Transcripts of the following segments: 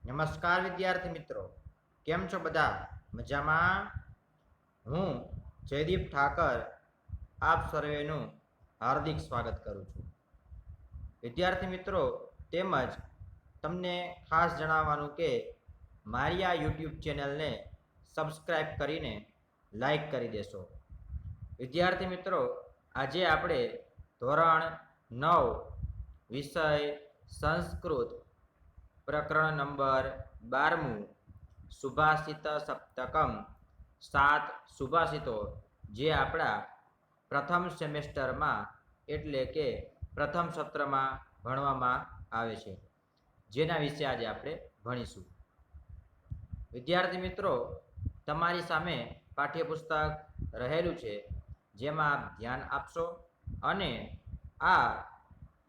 નમસ્કાર વિદ્યાર્થી મિત્રો, કેમ છો બધા? મજામાં? હું જયદીપ ઠાકર આપ સર્વેનું હાર્દિક સ્વાગત કરું છું. વિદ્યાર્થી મિત્રો, તેમજ તમને ખાસ જણાવવાનું કે મારી આ યુટ્યુબ ચેનલને સબસ્ક્રાઈબ કરીને લાઈક કરી દેશો. વિદ્યાર્થી મિત્રો, આજે આપણે ધોરણ 9 વિષય સંસ્કૃત પ્રકરણ નંબર 12 સુભાષિત સપ્તકમ 7 સુભાષિતો જે આપણા પ્રથમ સેમેસ્ટરમાં એટલે કે પ્રથમ સત્રમાં ભણવામાં આવે છે, જેના વિશે આજે આપણે ભણીશું. વિદ્યાર્થી મિત્રો, તમારી સામે પાઠ્યપુસ્તક રહેલું છે, જેમાં આપ ધ્યાન આપશો અને આ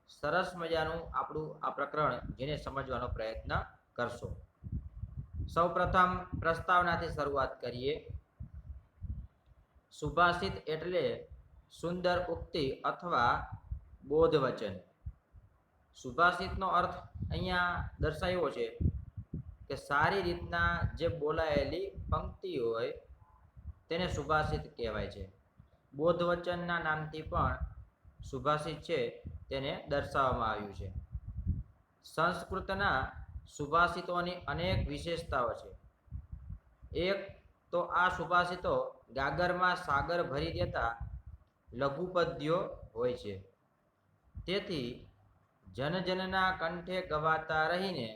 સરસ મજાનું આપણું આ પ્રકરણ જેને સમજવાનો પ્રયત્ન કરશો. સૌપ્રથમ પ્રસ્તાવનાથી શરૂઆત કરીએ. સુભાષિત એટલે સુંદર ઉક્તિ અથવા બોધવચન. સુભાષિતનો અર્થ અહીંયા દર્શાવ્યો છે કે સારી રીતના જે બોલાયેલી પંક્તિ હોય તેને સુભાષિત કહેવાય છે. બોધવચનના નામથી પણ સુભાષિત છે તેને દર્શાવવામાં આવ્યું છે. સંસ્કૃતના સુભાષિતોની અનેક વિશેષતાઓ છે. એક તો આ સુભાષિતો ગાગરમાં સાગર ભરી દેતા લઘુપદ્યો હોય છે. તેથી જનજનના કંઠે ગવાતા રહીને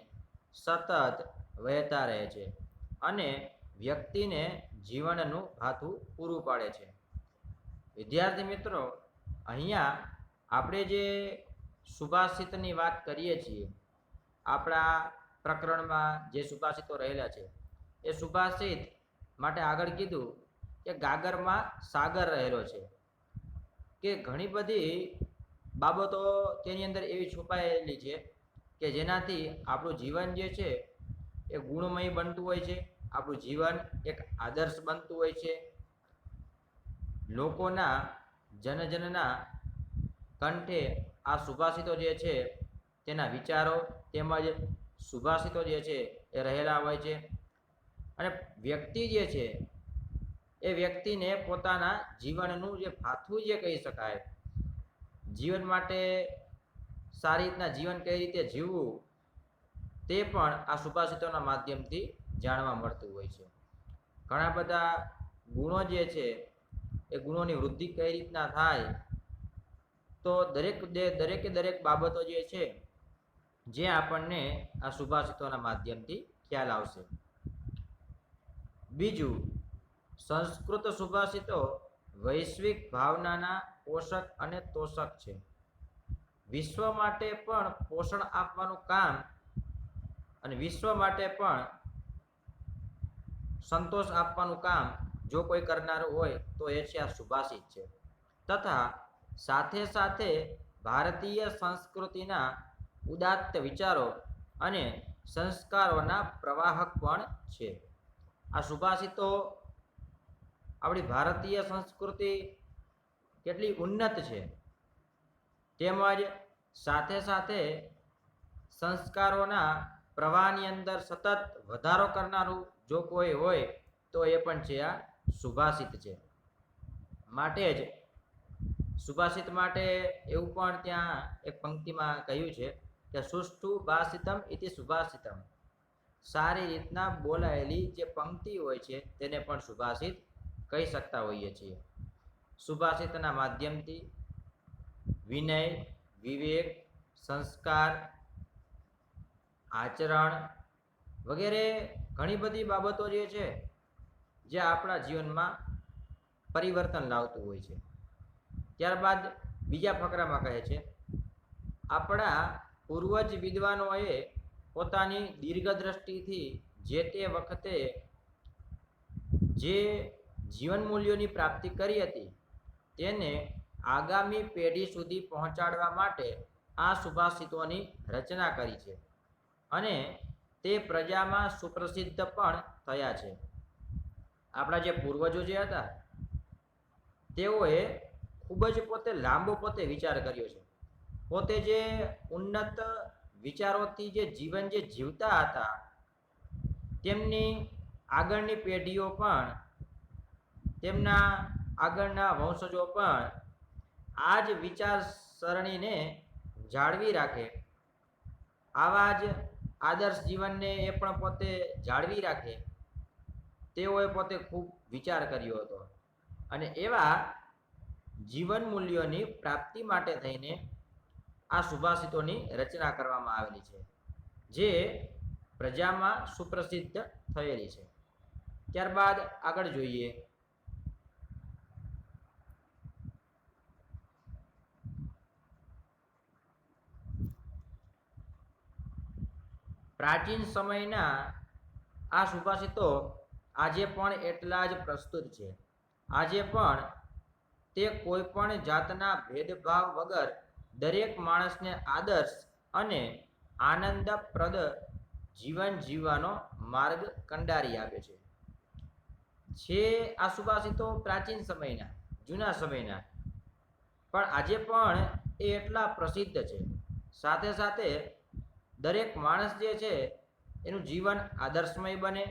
સતત વહેતા રહે છે અને વ્યક્તિને જીવનનું ભાથું પૂરું પાડે છે. વિદ્યાર્થી મિત્રો, અહીંયા આપણે જે સુભાષિતની વાત કરીએ છીએ, આપણા પ્રકરણમાં જે સુભાષિતો રહેલા છે એ સુભાષિત માટે આગળ કીધું કે ગાગરમાં સાગર રહેલો છે, કે ઘણી બધી બાબતો તેની અંદર એવી છુપાયેલી છે કે જેનાથી આપણું જીવન જે છે એ ગુણમય બનતું હોય છે, આપણું જીવન એક આદર્શ બનતું હોય છે. લોકોના જનજનના કંઠે આ સુભાષિતો જે છે તેના વિચારો તેમજ સુભાષિતો જે છે એ રહેલા હોય છે. અને વ્યક્તિ જે છે એ વ્યક્તિને પોતાના જીવનનું જે ભાથું જે કહી શકાય, જીવન માટે સારી રીતના જીવન કઈ રીતે જીવવું તે પણ આ સુભાષિતોના માધ્યમથી જાણવા મળતું હોય છે. ઘણા બધા ગુણો જે છે એ ગુણોની વૃદ્ધિ કઈ રીતના થાય, તો દરેક બાબતો જે છે જે આપણને આ સુભાષિતોના માધ્યમથી ખ્યાલ આવશે. બીજું, સંસ્કૃત સુભાષિતો વૈશ્વિક ભાવનાના પોષક અને તોષક છે. વિશ્વ માટે પણ પોષણ આપવાનું કામ અને વિશ્વ માટે પણ સંતોષ આપવાનું કામ જો કોઈ કરનારું હોય તો એ છે આ સુભાષિત છે. તથા સાથે સાથે ભારતીય સંસ્કૃતિના ઉદાત્ત વિચારો અને સંસ્કારોના પ્રવાહક પણ છે. આ સુભાષિતો આપણી ભારતીય સંસ્કૃતિ કેટલી ઉન્નત છે, તેમજ સાથે સાથે સંસ્કારોના પ્રવાહની અંદર સતત વધારો કરનારું જો કોઈ હોય તો એ પણ છે આ સુભાષિત છે. માટે જ સુભાષિત માટે એવું પણ ત્યાં એક પંક્તિમાં કહ્યું છે કે સુષ્ઠુ ભાષિતમ ઇતિ સુભાષિતમ. સારી રીતના બોલાયેલી જે પંક્તિ હોય છે તેને પણ સુભાષિત કહી શકતા હોઈએ છીએ. સુભાષિતના માધ્યમથી વિનય, વિવેક, સંસ્કાર, આચરણ વગેરે ઘણી બધી બાબતો જે છે જે આપણા જીવનમાં પરિવર્તન લાવતું હોય છે. ત્યારબાદ બીજા ફકરામાં કહે છે, આપણા પૂર્વજ વિદ્વાનોએ પોતાની દીર્ઘદ્રષ્ટિથી જે તે વખતે જે જીવન મૂલ્યોની પ્રાપ્તિ કરી હતી તેને આગામી પેઢી સુધી પહોંચાડવા માટે આ સુભાષિતોની રચના કરી છે અને તે પ્રજામાં સુપ્રસિદ્ધ પણ થયા છે. આપણા જે પૂર્વજો જે હતા તેઓએ ખૂબ જ પોતે લાંબો વિચાર કર્યો છે. પોતે જે ઉન્નત વિચારોથી જે જીવન જે જીવતા હતા તેમની આગળની પેઢીઓ પણ, તેમના આગળના વંશજો પણ આ જ વિચારસરણીને જાળવી રાખે, આવા જ આદર્શ જીવનને એ પણ પોતે જાળવી રાખે, તેઓએ પોતે ખૂબ વિચાર કર્યો હતો. અને એવા જીવન મૂલ્યોની પ્રાપ્તિ માટે થઈને આ સુભાષિતોની રચના કરવામાં આવેલી છે, જે પ્રજામાં સુપ્રસિદ્ધ થયેલી છે. ત્યારબાદ આગળ જોઈએ. પ્રાચીન સમયના આ સુભાષિતો આજે પણ એટલા જ પ્રસ્તુત છે. આજે પણ તે કોઈ પણ જાતના ભેદભાવ વગર દરેક માણસને આદર્શ અને આનંદપ્રદ જીવન જીવવાનો માર્ગ કંડારી આપે છે. આ સુભાષિતો પ્રાચીન સમયના, જૂના સમયના, પણ આજે પણ એ એટલા પ્રસિદ્ધ છે. સાથે સાથે દરેક માણસ જે છે એનું જીવન આદર્શમય બને,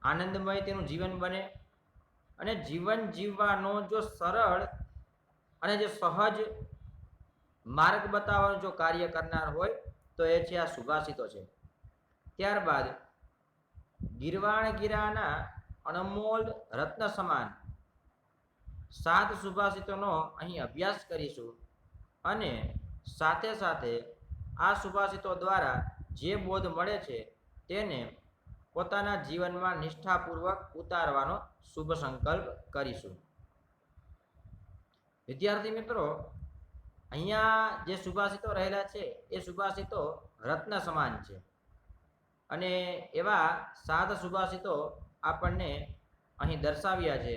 આનંદમય તેનું જીવન બને, અને જીવન જીવવાનો જો સરળ અને જે સહજ માર્ગ બતાવવાનું જો કાર્ય કરનાર હોય તો એ છે આ સુભાષિતો છે. ત્યારબાદ ગીરવાણગીરાના અનમોલ રત્ન સમાન 7 સુભાષિતોનો અહીં અભ્યાસ કરીશું, અને સાથે સાથે આ સુભાષિતો દ્વારા જે બોધ મળે છે તેને પોતાના જીવનમાં નિષ્ઠાપૂર્વક ઉતારવાનો શુભ સંકલ્પ કરીશું. વિદ્યાર્થી મિત્રો, અહીંયા જે સુભાષિતો રહેલા છે એ સુભાષિતો રત્ન સમાન છે, અને એવા 7 સુભાષિતો આપણને અહીં દર્શાવ્યા છે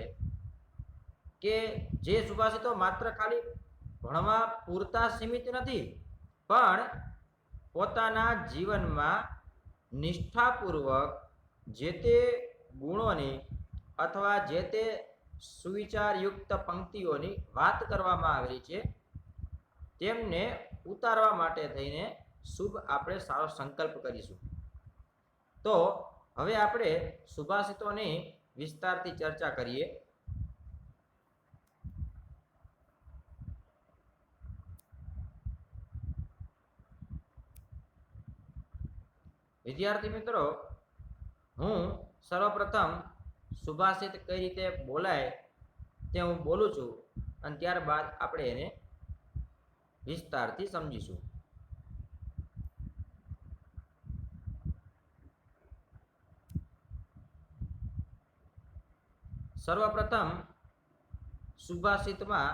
કે જે સુભાષિતો માત્ર ખાલી ભણવા પૂરતા સીમિત નથી, પણ પોતાના જીવનમાં નિષ્ઠાપૂર્વક જે તે ગુણોની અથવા જે તે સુવિચારયુક્ત પંક્તિઓની વાત કરવામાં આવેલી છે તેમને ઉતારવા માટે થઈને શુભ આપણે સારો સંકલ્પ કરીશું. તો હવે આપણે સુભાષિતોની વિસ્તારથી ચર્ચા કરીએ. વિદ્યાર્થી મિત્રો, હું સર્વપ્રથમ સુભાષિત કઈ રીતે બોલાય તે હું બોલું છું, અને ત્યારબાદ આપણે એને વિસ્તારથી સમજીશું. સર્વપ્રથમ સુભાષિતમાં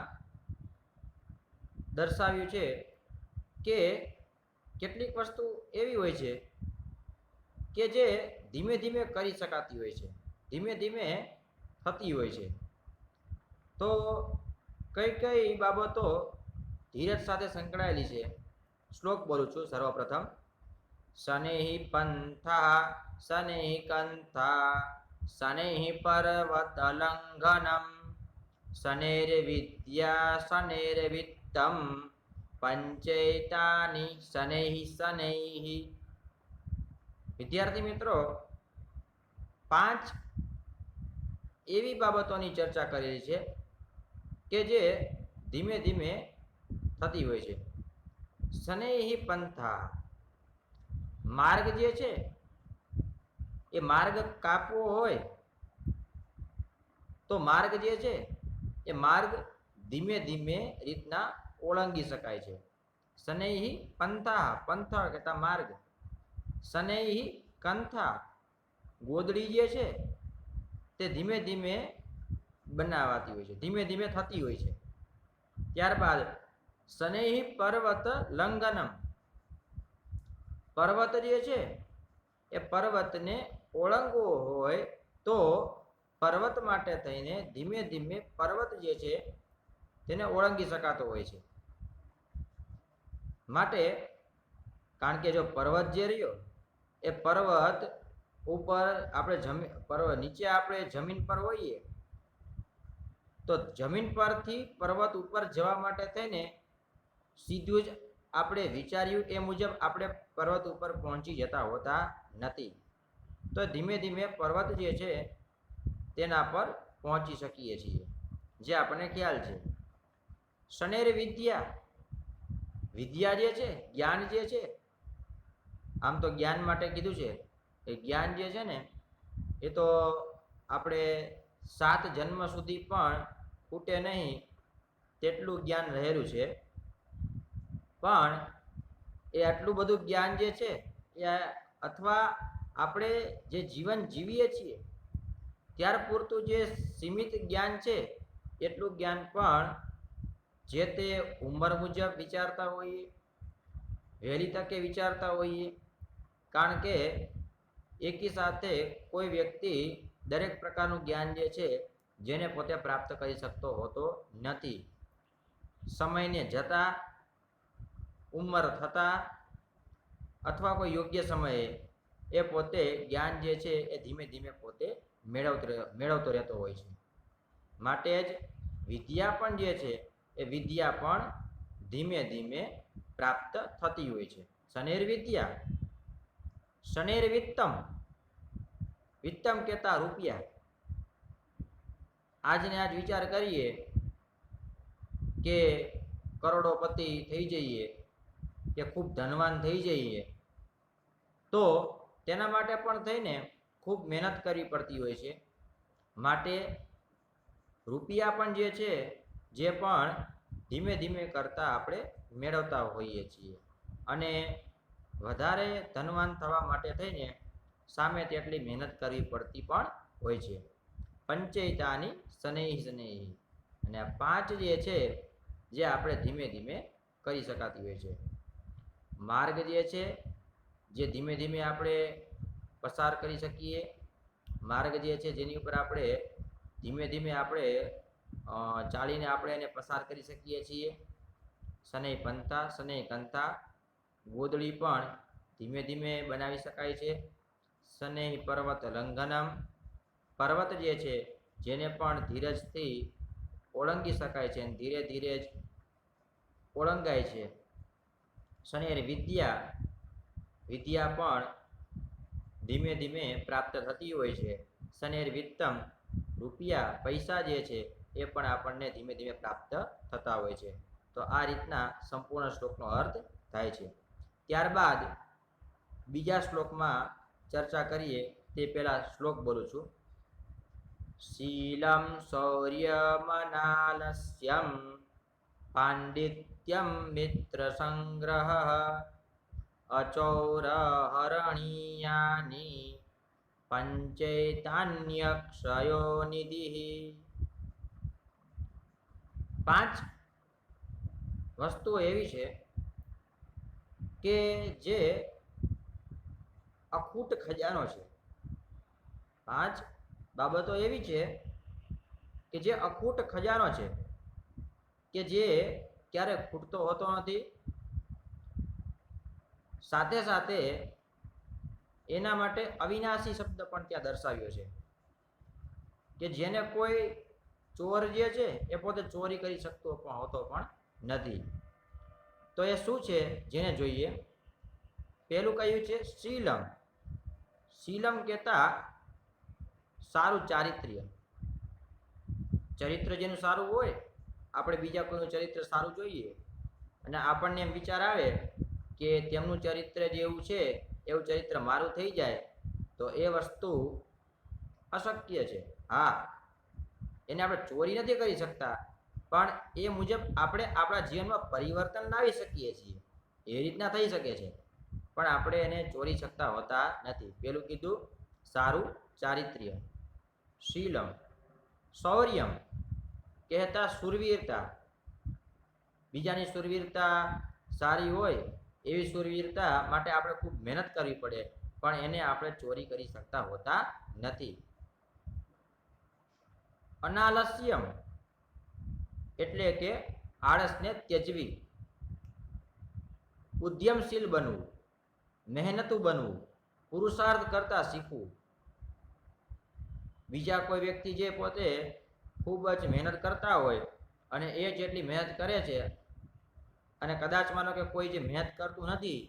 દર્શાવ્યું છે કે કેટલીક વસ્તુ એવી હોય છે કે જે ધીમે ધીમે કરી શકાતી હોય છે, ધીમે ધીમે થતી હોય છે. તો કઈ કઈ બાબતો ધીરજ સાથે સંકળાયેલી છે? શ્લોક બોલું છું સર્વપ્રથમ. શનેહિ પંથા શનેહિ કંથા શનેહિ પર્વત લંઘનમ શનેર્વિદ્યા શનેર્વિત્તમ પંચૈતાનિ શનૈહિ શનૈહિ. વિદ્યાર્થી મિત્રો, 5 એવી બાબતોની ચર્ચા કરેલી છે કે જે ધીમે ધીમે થતી હોય છે. શનૈહિ પંથા, માર્ગ જે છે એ માર્ગ કાપવો હોય તો માર્ગ જે છે એ માર્ગ ધીમે ધીમે રીતના ઓળંગી શકાય છે. શનૈહિ પંથા, પંથ કહેતા માર્ગ. શનૈહિ કંથા, ગોદડી જે છે તે ધીમે ધીમે બનાવાતી હોય છે, ધીમે ધીમે થતી હોય છે. ત્યારબાદ શનૈહિ પર્વત લંઘનમ, પર્વત જે છે એ પર્વતને ઓળંગવો હોય તો પર્વત માટે થઈને ધીમે ધીમે પર્વત જે છે તેને ઓળંગી શકાતો હોય છે. માટે કારણ કે જો પર્વત જે રહ્યો એ પર્વત ઉપર આપણે પર્વત નીચે આપણે જમીન પર હોઈએ તો જમીન પરથી પર્વત ઉપર જવા માટે થઈને સીધું જ આપણે વિચાર્યું એ મુજબ આપણે પર્વત ઉપર પહોંચી જતા હોતા નથી. તો ધીમે ધીમે પર્વત જે છે તેના પર પહોંચી શકીએ છીએ, જે આપણને ખ્યાલ છે. શનેર વિદ્યા, વિદ્યા જે છે, જ્ઞાન જે છે, આમ તો જ્ઞાન માટે કીધું છે. એ જ્ઞાન જે છે ને એ તો આપણે 7 જન્મ સુધી પણ ખૂટે નહીં તેટલું જ્ઞાન રહેલું છે. પણ એ આટલું બધું જ્ઞાન જે છે એ અથવા આપણે જે જીવન જીવીએ છીએ ત્યાર પૂરતું જે સીમિત જ્ઞાન છે એટલું જ્ઞાન પણ જે તે ઉંમર મુજબ વિચારતા હોઈએ, વહેલી તકે વિચારતા હોઈએ. કારણ કે એકી સાથે કોઈ વ્યક્તિ દરેક પ્રકારનું જ્ઞાન જે છે જેને પોતે પ્રાપ્ત કરી શકતો હોતો નથી. સમયને જતા, ઉંમર થતા અથવા કોઈ યોગ્ય સમયે એ પોતે જ્ઞાન જે છે એ ધીમે ધીમે પોતે મેળવતો રહેતો હોય છે. માટે જ વિદ્યા પણ જે છે એ વિદ્યા પણ ધીમે ધીમે પ્રાપ્ત થતી હોય છે. શનેર વિદ્યા, શનેર વિત્તમ, વિત્તમ કહેતા રૂપિયા. આજને આજ વિચાર કરીએ કે કરોડોપતિ થઈ જઈએ કે ખૂબ ધનવાન થઈ જઈએ તો તેના માટે પણ થઈને ખૂબ મહેનત કરવી પડતી હોય છે. માટે રૂપિયા પણ જે છે જે પણ ધીમે ધીમે કરતા આપણે મેળવતા હોઈએ છીએ. અને વધારે ધનવાન થવા માટે થઈને સામે તેટલી મહેનત કરવી પડતી પણ હોય છે. પંચૈતાની શનૈઃ શનૈઃ, અને આ 5 જે છે જે આપણે ધીમે ધીમે કરી શકાતી હોય છે. માર્ગ જે છે જે ધીમે ધીમે આપણે પસાર કરી શકીએ, માર્ગ જે છે જેની ઉપર આપણે ધીમે ધીમે આપણે ચાલીને આપણે એને પસાર કરી શકીએ છીએ. શનૈ પંથા, શનૈ કંથા, ગોદડી પણ ધીમે ધીમે બનાવી શકાય છે. શનૈ પર્વત લંઘનમ, પર્વત જે છે જેને પણ ધીરજથી ઓળંગી શકાય છે અને ધીરે ધીરે જ ઓળંગાય છે. શનેર વિદ્યા, વિદ્યા પણ ધીમે ધીમે પ્રાપ્ત થતી હોય છે. શનેર વિત્તમ, રૂપિયા પૈસા જે છે એ પણ આપણને ધીમે ધીમે પ્રાપ્ત થતા હોય છે. તો આ રીતના સંપૂર્ણ શ્લોકનો અર્થ થાય છે. ત્યારબાદ બીજા શ્લોકમાં ચર્ચા કરીએ તે પહેલા શ્લોક બોલું છું. શીલમ શૌર્યમનાલસ્યમ પાંડિત્યમ મિત્ર સંગ્રહ અચૌરહરણીયાની પંચૈતાન્યક્ષયો નિધિ. 5 વસ્તુઓ એવી છે કે જે અખૂટ ખજાનો છે. 5 બાબતો એવી છે કે જે અખૂટ ખજાનો છે કે જે ક્યારે ખૂટતો હોતો નથી. સાથે સાથે એના માટે અવિનાશી શબ્દ પણ ત્યાં દર્શાવ્યો છે કે જેને કોઈ ચોર જે છે એ પોતે ચોરી કરી શકતો હોતો પણ નથી. તો એ શું છે જેને જોઈએ? પહેલું કહ્યું છે શીલમ. શીલમ કહેતા સારું ચારિત્ર્ય. ચરિત્ર જેનું સારું હોય, આપણે બીજા કોઈનું ચરિત્ર સારું જોઈએ અને આપણને એમ વિચાર આવે કે તેમનું ચરિત્ર જેવું છે એવું ચરિત્ર મારું થઈ જાય તો એ વસ્તુ અશક્ય છે. હા, એને આપણે ચોરી નથી કરી શકતા પણ એ મુજબ આપણે આપણા જીવનમાં પરિવર્તન લાવી શકીએ છીએ. એ રીતના થઈ શકે છે પણ આપણે એને ચોરી શકતા હોતા નથી. પેલું કીધું સારું ચારિત્ર્ય, શીલમ. શૌર્યમ કહેતા શૂરવીરતા. બીજાની શૂરવીરતા સારી હોય એવી શૂરવીરતા માટે આપણે ખૂબ મહેનત કરવી પડે પણ એને આપણે ચોરી કરી શકતા હોતા નથી. અનાલસ્યમ એટલે કે આળસને ત્યજવી. ઉદ્યમશીલ બનવું, મહેનતુ બનવું, પુરુષાર્થ કરતા શીખવું. બીજા કોઈ વ્યક્તિ જે પોતે ખૂબ જ મહેનત કરતા હોય અને એ જેટલી મહેનત કરે છે અને કદાચ માનો કે કોઈ જે મહેનત કરતું નથી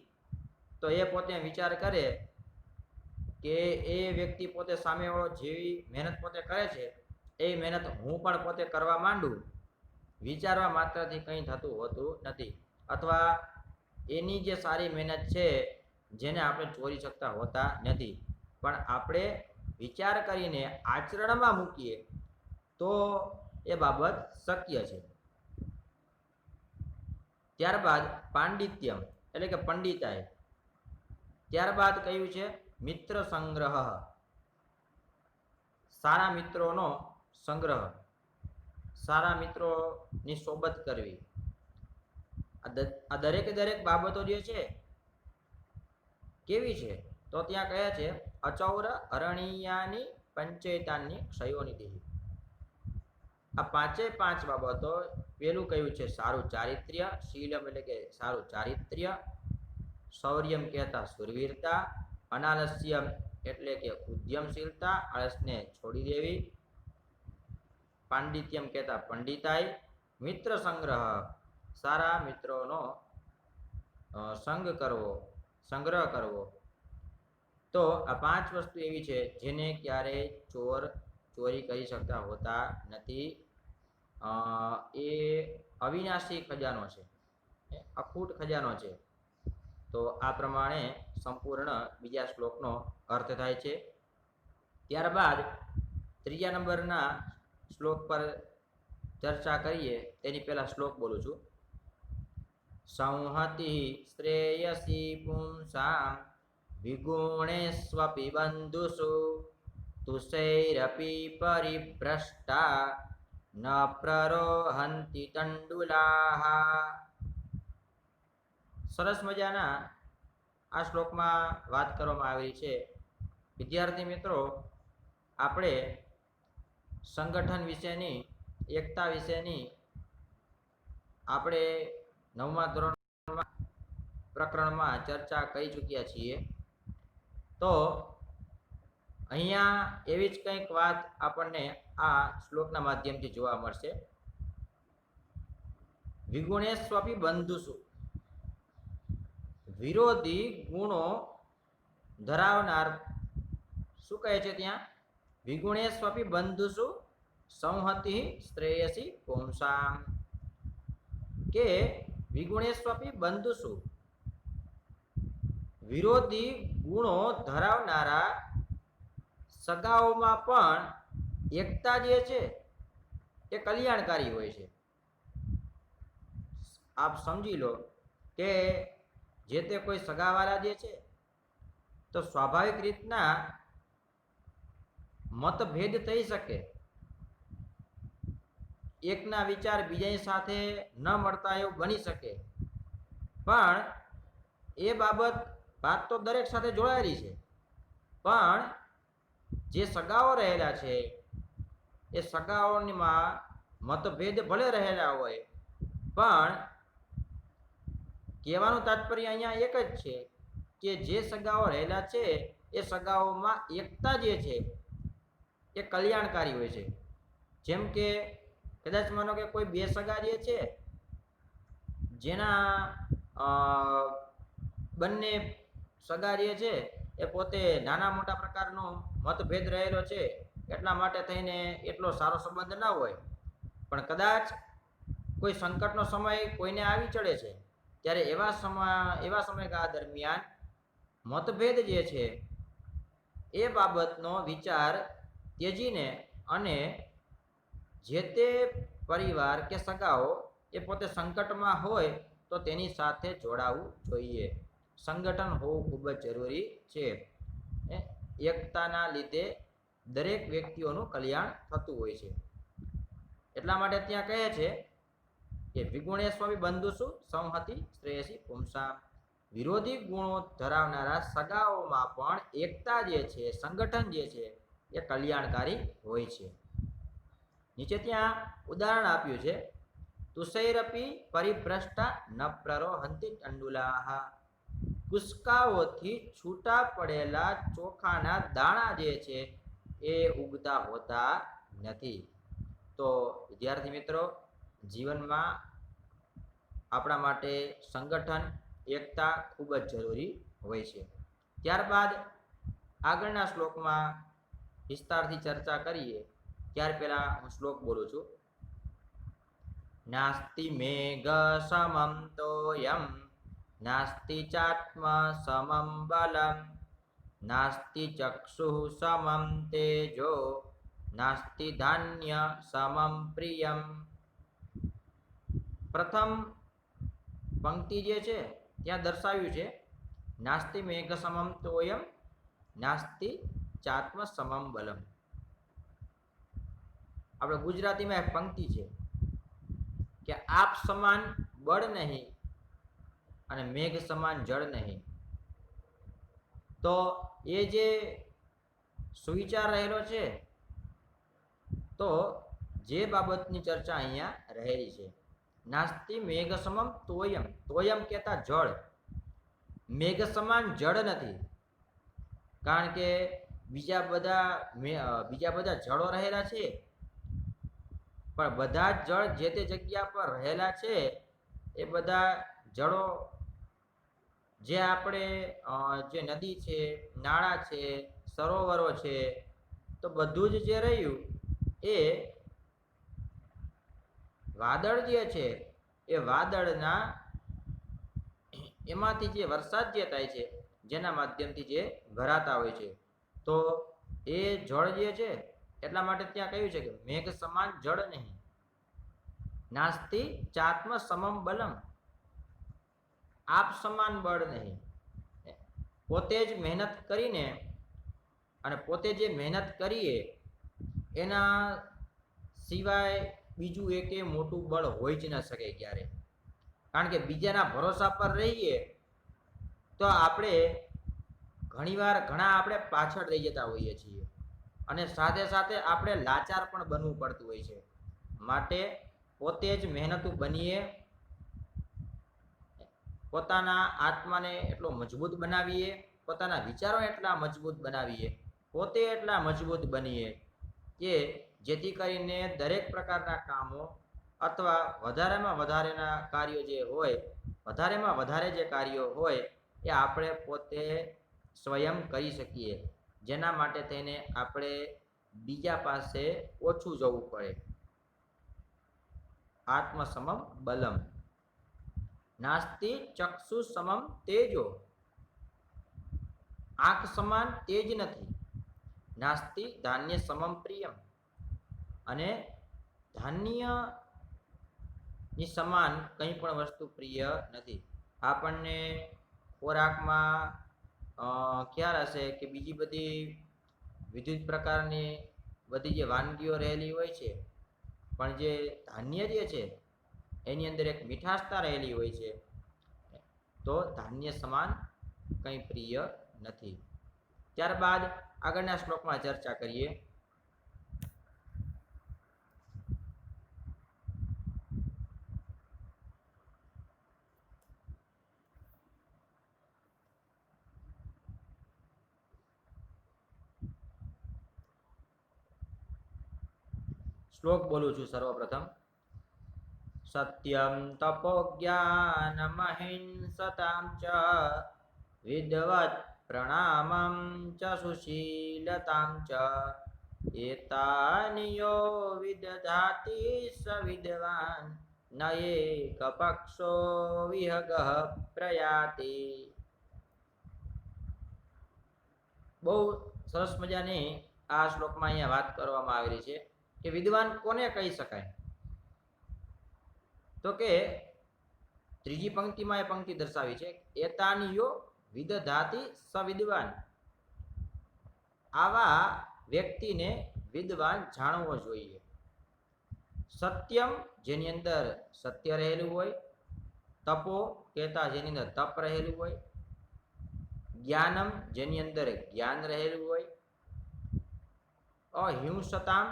તો એ પોતે વિચાર કરે કે એ વ્યક્તિ પોતે સામેવાળો જેવી મહેનત પોતે કરે છે એ મહેનત હું પણ પોતે કરવા માંડું, વિચારવા માત્રથી કંઈ થતું હોતું નથી. અથવા એની જે સારી મહેનત છે જેને આપણે ચોરી શકતા હોતા નથી, પણ આપણે વિચાર કરીને આચરણમાં મૂકીએ તો એ બાબત શક્ય છે. ત્યારબાદ પાંડિત્યમ એટલે કે પંડિતાઈ. ત્યારબાદ કયું છે મિત્ર સંગ્રહ, સારા મિત્રોનો સંગ્રહ, સારા મિત્રોની સોબત કરવી. આ દરેકે દરેક બાબતો જે છે કેવી છે તો ત્યાં કહે છે અચૌર અરણ્યાની પંચેતાની ક્ષયોનિધિ. આ પાંચે પાંચ બાબતો, પેલું કયું છે સારું ચારિત્ર્ય, શીલમ એટલે કે સારું ચારિત્ર્ય, શૌર્યમ કહેતા સુરવીરતા, અનાલસ્યમ એટલે કે ઉદ્યમશીલતા, આળસને છોડી દેવી, પાંડિત્યમ કહેતા પંડિતાઈ, મિત્ર સંગ્રહ સારા મિત્રોનો સંગ્રહ કરવો. તો આ પાંચ વસ્તુ એવી છે જેને ક્યારેય ચોરી કરી શકતા હોતા નથી. એ અવિનાશી ખજાનો છે, અખૂટ ખજાનો છે. તો આ પ્રમાણે સંપૂર્ણ બીજા શ્લોકનો અર્થ થાય છે. ત્યારબાદ ત્રીજા નંબરના શ્લોક પર ચર્ચા કરીએ તેની પહેલા શ્લોક બોલું છું. સંહતિ શ્રેયસી પુંસામ વિગુણેષ્વપી બંધુષુ તુષૈરપી પરિભ્રષ્ટા ન પ્રરોહંતિ તંડુલાહ. સરસ મજાના આ શ્લોકમાં વાત કરવામાં આવી છે. વિદ્યાર્થી મિત્રો, આપણે સંગઠન વિશેની, એકતા વિશેની આપણે 9મા ધોરણમાં પ્રકરણમાં ચર્ચા કરી ચૂક્યા છીએ. તો અહીંયા એવી જ કંઈક વાત આપણને આ શ્લોકના માધ્યમથી જોવા મળશે. વિગુણેષ્વપી બંધુષુ, વિરોધી ગુણો ધરાવનાર શું કહે છે ત્યાં? વિગુણેષ્વપી બંધુષુ સંહતિ શ્રેયસી પુંસામ. કે વિગુણેષ્વપી બંધુષુ, વિરોધી ગુણો ધરાવનારા સગાઓમાં પણ એકતા જે છે એ કલ્યાણકારી હોય છે. આપ સમજી લો કે જે તે કોઈ સગાવાળા જે છે તો સ્વાભાવિક રીતના મતભેદ થઈ શકે, એકના વિચાર બીજાની સાથે ન મળતા એવું બની શકે, પણ એ વાત તો દરેક સાથે જોડાયેલી છે. પણ જે સગાઓ રહેલા છે એ સગાઓમાં મતભેદ ભલે રહેલા હોય, પણ કહેવાનું તાત્પર્ય અહીંયા એક જ છે કે જે સગાઓ રહેલા છે એ સગાઓમાં એકતા જે છે એ કલ્યાણકારી હોય છે. જેમ કે કદાચ માનો કે કોઈ બે સગા જે છે જેના બંને સગા જે છે એ પોતે નાના મોટા પ્રકારનો મતભેદ રહેલો છે, એટલા માટે થઈને એટલો સારો સંબંધ ના હોય, પણ કદાચ કોઈ સંકટનો સમય કોઈને આવી ચડે છે ત્યારે એવા સમયગાળા દરમિયાન મતભેદ જે છે એ બાબતનો વિચાર ત્યજીને અને જે તે પરિવાર કે સગાઓ એ પોતે સંકટમાં હોય તો તેની સાથે જોડાવું જોઈએ. સંગઠન હોવું ખૂબ જ જરૂરી છે. એકતાના લીધે દરેક વ્યક્તિઓનું કલ્યાણ થતું હોય છે. એટલા માટે ત્યાં કહે છે કે વિગુણેષ્વપી બંધુષુ સંહતિ શ્રેયસી પુંસામ. વિરોધી ગુણો ધરાવનારા સગાઓમાં પણ એકતા જે છે, સંગઠન જે છે એ કલ્યાણકારી હોય છે. નીચે ત્યાં ઉદાહરણ આપ્યું છે, તુષૈરપી પરિભ્રષ્ટા ન પ્રરોહંતિ તંડુલાહ. કુસ્કાઓથી છૂટા પડેલા ચોખાના દાણા જે છે એ ઉગતા હોતા નથી. તો વિદ્યાર્થી મિત્રો, જીવનમાં આપણા માટે સંગઠન, એકતા ખૂબ જ જરૂરી હોય છે. ત્યારબાદ આગળના શ્લોકમાં વિસ્તારથી ચર્ચા કરીએ ત્યાર પહેલા હું શ્લોક બોલું છું. નાસ્તિ મેઘ સમમ તોયમ નાસ્તિ ચાત્મ સમમ બલમ નાસ્તિ ચક્ષુઃ સમમ તેજો નાસ્તિ ધાન્ય સમમ પ્રિયમ. પ્રથમ પંક્તિ જે છે ત્યાં દર્શાવ્યું છે નાસ્તિ મેઘ સમમ તોયમ નાસ્તિ ચાત્મ સમમ બલમ. આપણે ગુજરાતીમાં એક પંક્તિ છે કે આપ સમાન બળ નહીં અને મેઘ સમાન જળ નહીં. તો એ જે સુવિચાર રહેલો છે તો જે બાબતની ચર્ચા અહીંયા રહેલી છે. નાસ્તિ મેઘ સમમ તોયમ, તોયમ કહેતા જળ, મેઘ સમાન જળ નથી. કારણ કે બીજા બધા જળો રહેલા છે પણ બધા જ જળ જે તે જગ્યા પર રહેલા છે એ બધા જળો જે આપણે જે નદી છે, નાળા છે, સરોવરો છે, તો બધું જ જે રહ્યું એ વાદળ જે છે એ વાદળના એમાંથી જે વરસાદ જે થાય છે જેના માધ્યમથી જે ભરાતા હોય છે. તો એ જળ જે છે એટલા માટે ત્યાં કહ્યું છે કે મેઘ સમાન જળ નહીં. નાસ્તિ ચાત્મ સમમ બલમ, આપ સમાન બળ નહીં. પોતે જ મહેનત કરીને અને પોતે જે મહેનત કરીએ એના સિવાય બીજું એક મોટું બળ હોઈ જ ન શકે ક્યારે. કારણ કે બીજાના ભરોસા પર રહીએ તો આપણે ઘણા આપણે પાછળ રહી જતા હોઈએ છીએ અને સાથે સાથે આપણે લાચાર પણ બનવું પડતું હોય છે. માટે પોતે જ મહેનતુ બનીએ, પોતાના આત્માને એટલો મજબૂત બનાવીએ, પોતાના વિચારો એટલા મજબૂત બનાવીએ, પોતે એટલા મજબૂત બનીએ કે જેથી કરીને દરેક પ્રકારના કામો અથવા વધારેમાં વધારેના કાર્યો જે હોય, વધારેમાં વધારે જે કાર્યો હોય એ આપણે પોતે સ્વયં કરી શકીએ. જેના માટે થઈને આપણે બીજા પાસે ઓછું જવું પડે. આત્મ સમમ બલમ. નાસ્તિ ચક્ષુ સમમ તેજો, આંખ સમાન તેજ નથી. નાસ્તિ ધાન્ય સમમ પ્રિયમ, અને ધાન્ય ની સમાન કંઈ પણ વસ્તુ પ્રિય નથી. આપણને ખોરાકમાં ખ્યાલ હશે કે બીજી બધી વિવિધ પ્રકારની બધી જે વાનગીઓ રહેલી હોય છે પણ જે ધાન્ય જે છે એની અંદર એક મીઠાશતા રહેલી હોય છે. તો ધાન્ય સમાન કંઈ પ્રિય નથી. ત્યારબાદ આગળના શ્લોકમાં ચર્ચા કરીએ. શ્લોક બોલું છું સર્વપ્રથમ. સત્યમ તપો જ્ઞાનમહિંસતાં ચ વિદવત પ્રણામં ચ સુશીલતાં ચ એતાનિ યો વિદધાતિ સ વિદ્વાન ન એકપક્ષો વિહગઃ પ્રયાતિ. બહુ સરસ મજાની આ શ્લોકમાં અહીંયા વાત કરવામાં આવેલી છે કે વિદ્વાન કોને કહી શકાય. તો કે ત્રીજી પંક્તિમાં એ પંક્તિ દર્શાવી છે એતાનિયો વિદધાતિ સ વિદ્વાન. આવા વ્યક્તિને વિદ્વાન જાણવો જોઈએ. સત્યમ જેની અંદર સત્ય રહેલું હોય, તપો કહેતા જેની અંદર તપ રહેલું હોય, જ્ઞાનમ જેની અંદર જ્ઞાન રહેલું હોય, અહિંસતામ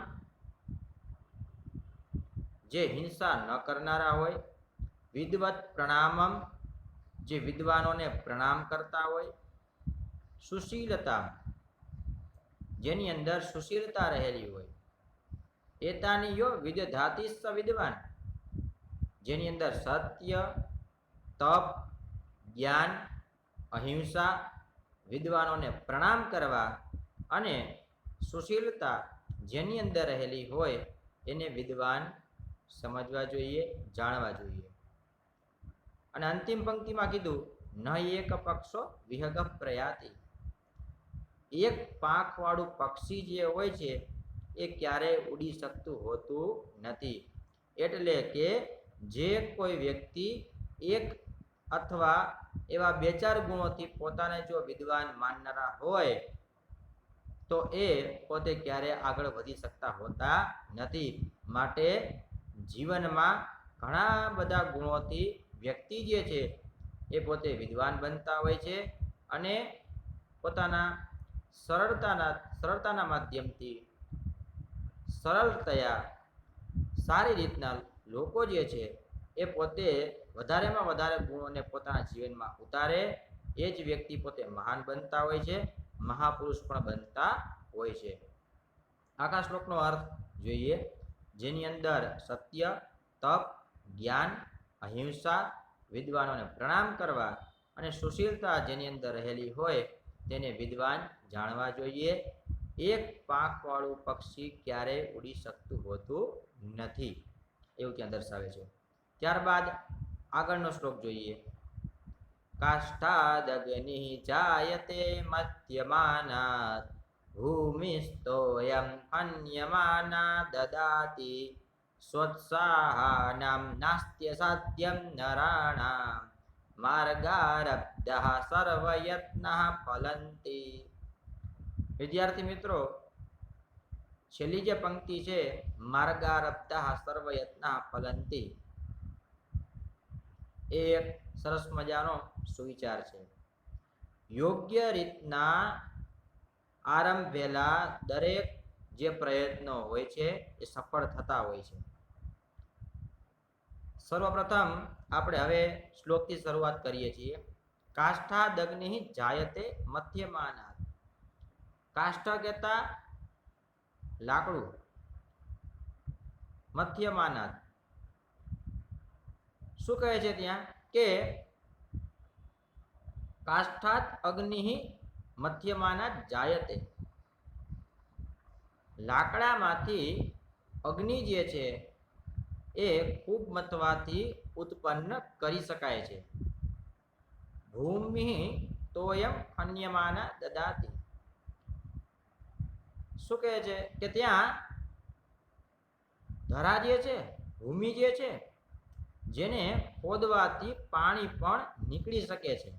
જે હિંસા ન કરનારા હોય, વિદવત પ્રણામમ જે વિદ્વાનોને પ્રણામ કરતા હોય, સુશીલતા જેની અંદર સુશીલતા રહેલી હોય, એતાનિયો વિદધાતિ સ વિદ્વાન જેની અંદર સત્ય, તપ, જ્ઞાન, અહિંસા વિદ્વાનોને પ્રણામ કરવા અને સુશીલતા જેની અંદર રહેલી હોય એને વિદ્વાન સમજવા જોઈએ, જાણવા જોઈએ. અને અંતિમ પંક્તિમાં કીધું ન એક પક્ષો વિહગ પ્રયાતિ. એક પાંખવાળું પક્ષી જે હોય છે એ ક્યારેય ઉડી શકતું હોતું નથી. એટલે કે જે કોઈ વ્યક્તિ એક અથવા એવા 2-4 ગુણોથી પોતાને જો વિદ્વાન માનનારા હોય તો એ પોતે ક્યારે આગળ વધી શકતા હોતા નથી. માટે જીવનમાં ઘણા બધા ગુણોથી વ્યક્તિ જે છે એ પોતે વિદ્વાન બનતા હોય છે અને પોતાના સરળતાના માધ્યમથી સરળતયા સારી રીતના લોકો જે છે એ પોતે વધારેમાં વધારે ગુણોને પોતાના જીવનમાં ઉતારે એ જ વ્યક્તિ પોતે મહાન બનતા હોય છે, મહાપુરુષ પણ બનતા હોય છે. આખા શ્લોકનો અર્થ જોઈએ, જેની અંદર સત્ય, તપ, જ્ઞાન, અહિંસા, વિદ્વાનોને પ્રણામ કરવા અને સુશીલતા જેની અંદર રહેલી હોય તેને વિદ્વાન જાણવા જોઈએ. એક પાંખવાળું પક્ષી ક્યારેય ઉડી શકતું હોતું નથી એવું ત્યાં દર્શાવે છે. ત્યારબાદ આગળનો શ્લોક જોઈએ. કાષ્ઠાદગ્નિ જાયતે મધ્યમાનાત ભૂમિસ્થોયમ હન્યમાના દદાતિ સ્વોત્સાહાનામ નાસ્ત્ય સાધ્યમ નરાણામ માર્ગારબ્ધઃ સર્વયત્નઃ ફલંતિ. વિદ્યાર્થી મિત્રો, છેલ્લી જે પંક્તિ છે માર્ગારબ્ધઃ સર્વયત્નઃ ફલંતિ એ એક સરસ મજાનો સુવિચાર છે. યોગ્ય રીતના આરંભેલા દરેક જે પ્રયત્નો હોય છે એ સફળ થતા હોય છે. સર્વપ્રથમ આપણે હવે શ્લોકથી શરૂઆત કરીએ છીએ. કાષ્ઠાદગ્નિ જાયતે મધ્યમાનાત. કાષ્ઠ કહેતા લાકડું, મધ્યમાનાત શું કહે છે ત્યાં કે કાષ્ઠાત અગ્નિ મધ્યમાનાત જાયતે. લાકડામાંથી અગ્નિ જે છે એ ખૂબ મથવાથી ઉત્પન્ન કરી શકાય છે. ભૂમિ તોયમ હન્યમાના દદાતિ. શું કહે છે કે ત્યાં ધરા જે છે, ભૂમિ જે છે, જેને ખોદવાથી પાણી પણ નીકળી શકે છે.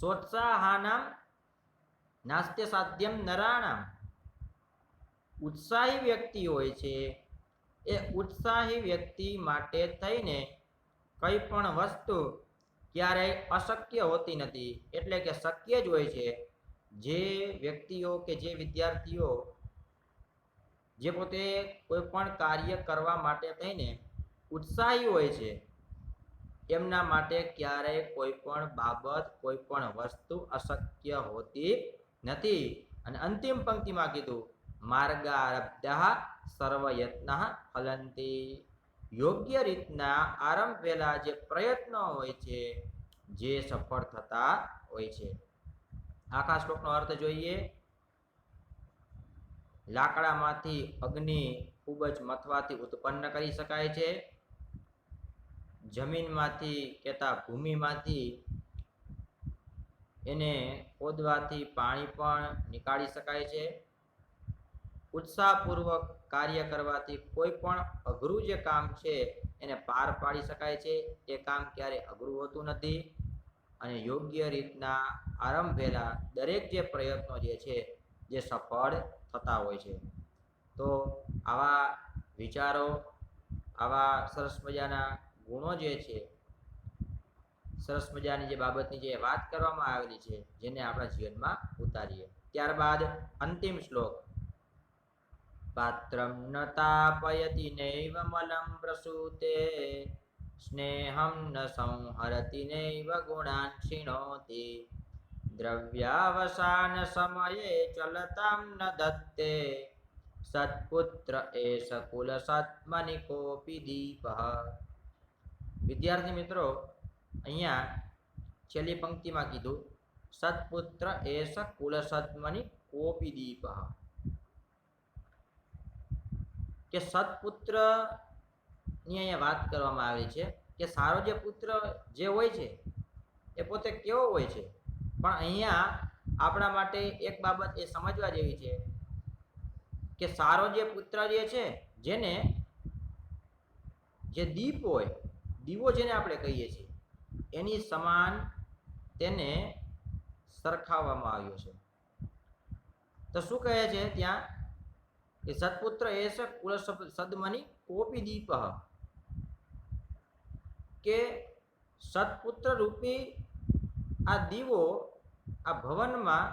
સોત્સાહાનામ નાસ્ત્ય સાધ્યમ નરાણામ. ઉત્સાહી વ્યક્તિ હોય છે એ ઉત્સાહી વ્યક્તિ માટે થઈને કઈ પણ વસ્તુ ક્યારેય અશક્ય હોતી નથી, એટલે કે શક્ય જ હોય છે. જે વ્યક્તિઓ કે જે વિદ્યાર્થીઓ જે પોતે કોઈ પણ કાર્ય કરવા માટે થઈને ઉત્સાહી હોય છે એમના માટે ક્યારેય કોઈ પણ બાબત, કોઈ પણ વસ્તુ અશક્ય હોતી નથી. અને અંતિમ પંક્તિમાં કીધું માર્ગારબ્ધઃ સર્વયત્નઃ ફલંતિ. યોગ્ય રીતના આરંભેલા જે પ્રયત્નો હોય છે જે સફળ થતા હોય છે. આખા શ્લોકનો અર્થ જોઈએ. લાકડામાંથી અગ્નિ ખૂબ જ મથવાથી ઉત્પન્ન કરી શકાય છે. જમીનમાંથી કહેતા ભૂમિમાંથી એને ખોદવાથી પાણી પણ નીકાળી શકાય છે. ઉત્સાહપૂર્વક કાર્ય કરવાથી કોઈ પણ અઘરું જે કામ છે એને પાર પાડી શકાય છે. એ કામ ક્યારેય અઘરું હોતું નથી. અને યોગ્ય રીતના આરંભેલા દરેક જે પ્રયત્નો જે છે જે સફળ થતા હોય છે. તો આવા વિચારો, આવા સરસ મજાના ગુણો જે છે, સરસ મજાની જે બાબતની જે વાત કરવામાં આવેલી છે જેને આપણા જીવનમાં ઉતારીએ. ત્યારબાદ અંતિમ શ્લોક. પાત્રમ ન તાપયતિ નૈવ મલમ પ્રસૂતે સ્નેહમ ન સંહરતિ નૈવ ગુણાન ક્ષિણોતિ દ્રવ્યાવસાન સમયે ચલતામ ન દત્તે સત્પુત્ર એષ કુલ સત્મનિકોપી દીપઃ. વિદ્યાર્થી મિત્રો, અહીંયા છેલ્લી પંક્તિમાં કીધું સત્પુત્ર એષ કુલસત્મનિ કોપી દીપ. કે સત્પુત્ર ની અહીંયા વાત કરવામાં આવી છે કે સારો જે પુત્ર જે હોય છે એ પોતે કેવો હોય છે, પણ અહીંયા આપણા માટે એક બાબત એ સમજવા જેવી છે કે સારો જે પુત્ર જે છે, જેને જે દીપ હોય, દીવો જેને આપણે કહીએ છીએ, એની સમાન તેને સરખાવવામાં આવ્યો છે. તો શું કહે છે ત્યાં કે સત્પુત્ર એષ કુલ સદ્મનિ કોપી દીપ. કે સત્પુત્ર રૂપી આ દીવો આ ભવનમાં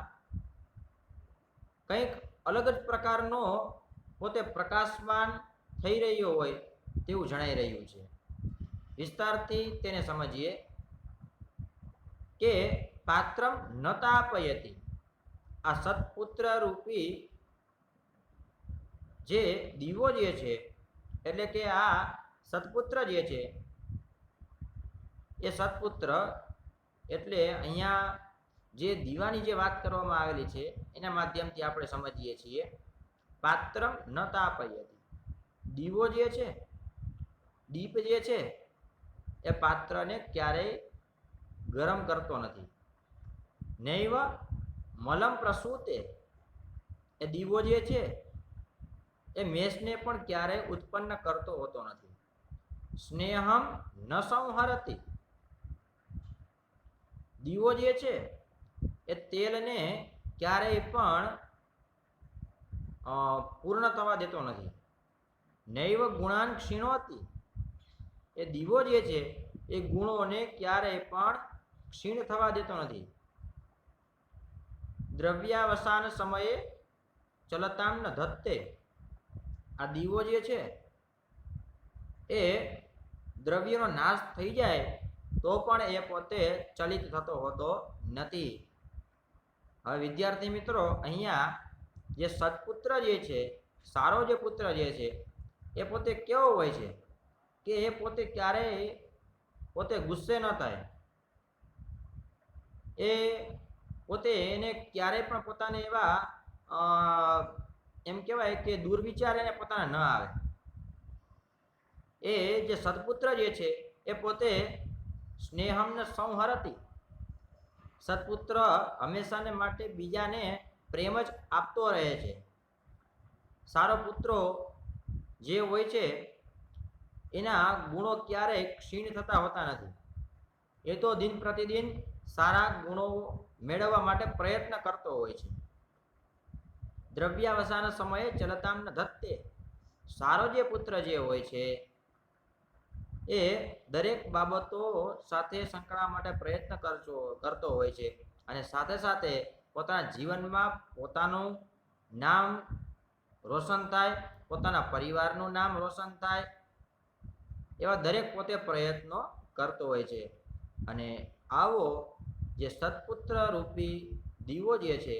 કંઈક અલગ જ પ્રકારનો પોતે પ્રકાશમાન થઈ રહ્યો હોય તેવું જણાઈ રહ્યું છે. વિસ્તારથી તેને સમજીએ કે પાત્રમ ન તાપયતિ. આ સત્પુત્ર રૂપી જે દીવો જે છે, એટલે કે આ સત્પુત્ર જે છે, એ સત્પુત્ર એટલે અહીંયા જે દીવાની જે વાત કરવામાં આવેલી છે એના માધ્યમથી આપણે સમજીએ છીએ. પાત્રમ ન તાપયતિ. દીવો જે છે, દીપ જે છે, એ પાત્રને ક્યારેય ગરમ કરતો નથી. નૈવ મલમ પ્રસૂતે. એ દીવો જે છે એ મેષને પણ ક્યારેય ઉત્પન્ન કરતો હોતો નથી. સ્નેહમ ન સંહરતિ. દીવો જે છે એ તેલને ક્યારેય પણ પૂર્ણ થવા દેતો નથી. નૈવ ગુણાન ક્ષીણોતિ. એ દીવો જે છે એ ગુણોને ક્યારેય પણ ક્ષીણ થવા દેતો નથી. દ્રવ્યાવસાન સમયે ચલતામ ન ધત્તે. આ દીવો જે છે એ દ્રવ્યનો નાશ થઈ જાય તો પણ એ પોતે ચલિત થતો હોતો નથી. હવે વિદ્યાર્થી મિત્રો, અહીંયા જે સત્પુત્ર જે છે, સારો જે પુત્ર જે છે, એ પોતે કેવો હોય છે કે એ પોતે ક્યારેય પોતે ગુસ્સે ન થાય. એ પોતે એને ક્યારેય પણ પોતાને એવા એમ કહેવાય કે દુર્વિચાર એને પોતાના ન આવે. એ જે સત્પુત્ર જે છે એ પોતે સ્નેહમ ન સંહરતિ. સત્પુત્ર હંમેશાને માટે બીજાને પ્રેમ જ આપતો રહે છે. સારો પુત્રો જે હોય છે એના ગુણો ક્યારેય ક્ષીણ થતા હોતા નથી. એ તો દિન પ્રતિદિન સારા ગુણો મેળવવા માટે પ્રયત્ન કરતો હોય છે. દ્રવ્યાવસાન સમયે ચલતામ ન ધત્તે. સારો જે પુત્ર જે હોય છે એ દરેક બાબતો સાથે સંકળાવા માટે પ્રયત્ન કરતો હોય છે, અને સાથે સાથે પોતાના જીવનમાં પોતાનું નામ રોશન થાય, પોતાના પરિવારનું નામ રોશન થાય, એવા દરેક પોતે પ્રયત્નો કરતો હોય છે. અને આવો જે સત્પુત્ર રૂપી દીવો જે છે,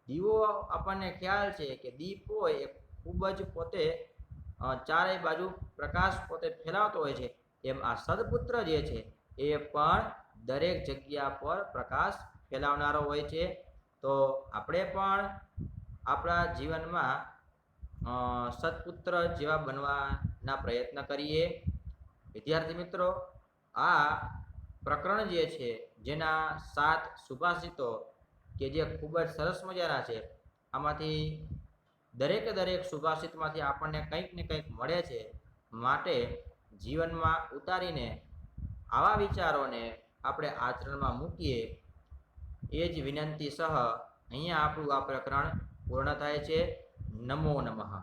દીવો આપણને ખ્યાલ છે કે દીપ હોય એ ખૂબ જ પોતે ચારેય બાજુ પ્રકાશ પોતે ફેલાવતો હોય છે. એમ આ સત્પુત્ર જે છે એ પણ દરેક જગ્યા પર પ્રકાશ ફેલાવનારો હોય છે. તો આપણે પણ આપણા જીવનમાં સત્પુત્ર જેવા બનવાના પ્રયત્ન કરીએ. વિદ્યાર્થી મિત્રો, આ પ્રકરણ જે છે જેના 7 સુભાષિતો કે જે ખૂબ જ સરસ મજાના છે, આમાંથી દરેક સુભાષિતમાંથી આપણને કંઈક ને કંઈક મળે છે. માટે જીવનમાં ઉતારીને આવા વિચારોને આપણે આચરણમાં મૂકીએ, એ જ વિનંતી સહ અહીંયા આપણું આ પ્રકરણ પૂર્ણ થાય છે. નમો નમઃ.